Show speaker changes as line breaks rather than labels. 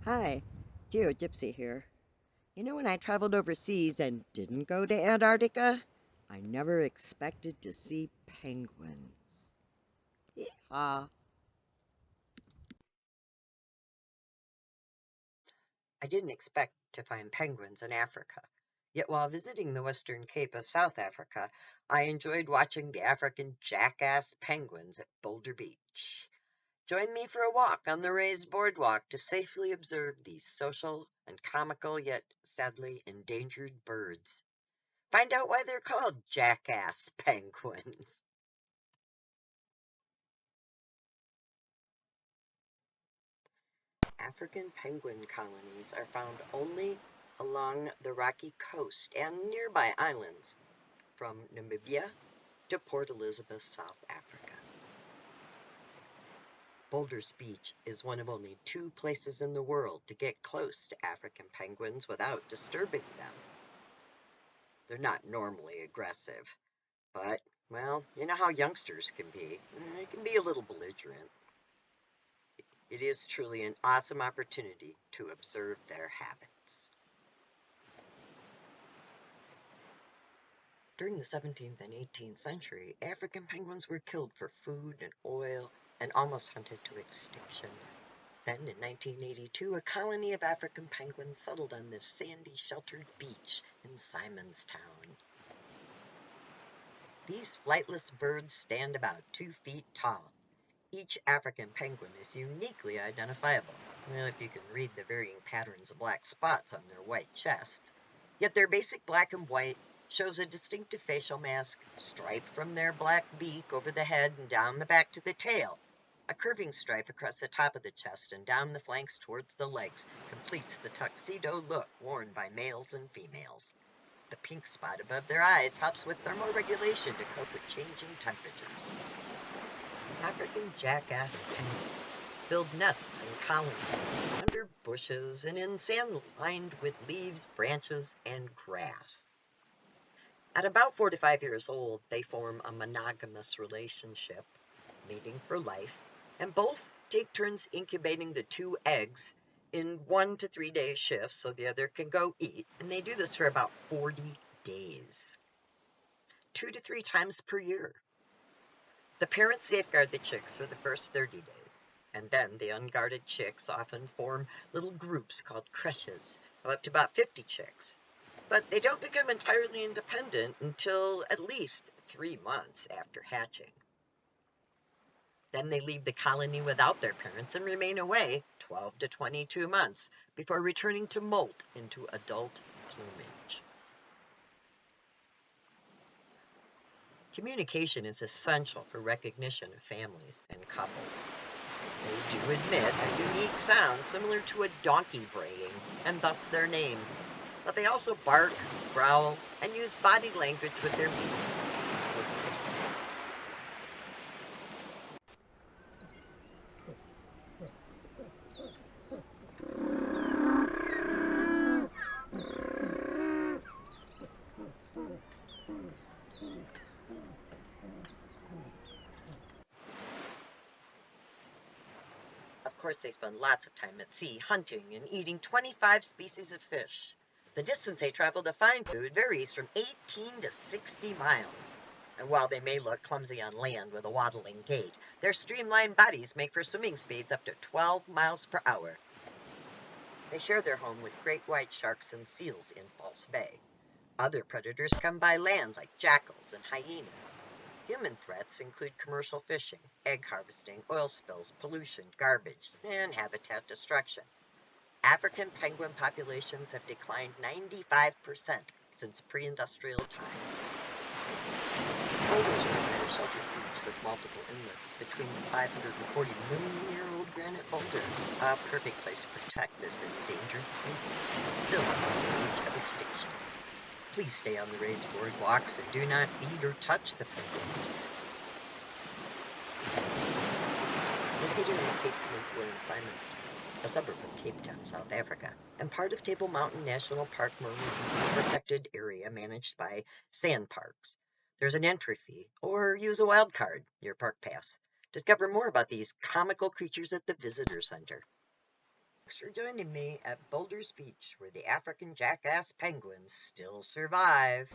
Hi, Geo Gypsy here. When I traveled overseas and didn't go to Antarctica, I never expected to see penguins. Yeehaw.
I didn't expect to find penguins in Africa. Yet while visiting the Western Cape of South Africa, I enjoyed watching the African Jackass Penguins at Boulder Beach. Join me for a walk on the raised boardwalk to safely observe these social and comical yet sadly endangered birds. Find out why they're called Jackass Penguins. African penguin colonies are found only along the rocky coast and nearby islands, from Namibia to Port Elizabeth, South Africa. Boulders Beach is one of only two places in the world to get close to African penguins without disturbing them. They're not normally aggressive, but, well, you know how youngsters can be. They can be a little belligerent. It is truly an awesome opportunity to observe their habits. During the 17th and 18th century, African penguins were killed for food and oil and almost hunted to extinction. Then, in 1982, a colony of African penguins settled on this sandy, sheltered beach in Simonstown. These flightless birds stand about 2 feet tall. Each African penguin is uniquely identifiable, well, if you can read the varying patterns of black spots on their white chests. Yet their basic black and white shows a distinctive facial mask, striped from their black beak over the head and down the back to the tail. A curving stripe across the top of the chest and down the flanks towards the legs completes the tuxedo look worn by males and females. The pink spot above their eyes helps with thermoregulation to cope with changing temperatures. African jackass penguins build nests in colonies, under bushes and in sand lined with leaves, branches, and grass. At about 4 to 5 years old, they form a monogamous relationship, mating for life, and both take turns incubating the two eggs in 1 to 3 day shifts so the other can go eat, and they do this for about 40 days, 2 to 3 times per year. The parents safeguard the chicks for the first 30 days, and then the unguarded chicks often form little groups called creches of up to about 50 chicks. But they don't become entirely independent until at least 3 months after hatching. Then they leave the colony without their parents and remain away 12 to 22 months before returning to molt into adult plumage. Communication is essential for recognition of families and couples. They do emit a unique sound similar to a donkey braying, and thus their name. But they also bark, growl, and use body language with their beaks. Of course, they spend lots of time at sea hunting and eating 25 species of fish. The distance they travel to find food varies from 18 to 60 miles. And while they may look clumsy on land with a waddling gait, their streamlined bodies make for swimming speeds up to 12 miles per hour. They share their home with great white sharks and seals in False Bay. Other predators come by land like jackals and hyenas. Human threats include commercial fishing, egg harvesting, oil spills, pollution, garbage, and habitat destruction. African penguin populations have declined 95% since pre-industrial times. Boulders provide a sheltered beach with multiple inlets between the 540-million-year-old granite boulders, a perfect place to protect this endangered species, still on the verge of extinction. Please stay on the raised boardwalks and do not feed or touch the penguins. Located on the Cape Peninsula in Simonstown, a suburb of Cape Town, South Africa, and part of Table Mountain National Park marine protected area managed by Sand Parks. There's an entry fee, or use a wild card, your park pass. Discover more about these comical creatures at the visitor center. Thanks for joining me at Boulders Beach, where the African Jackass Penguins still survive.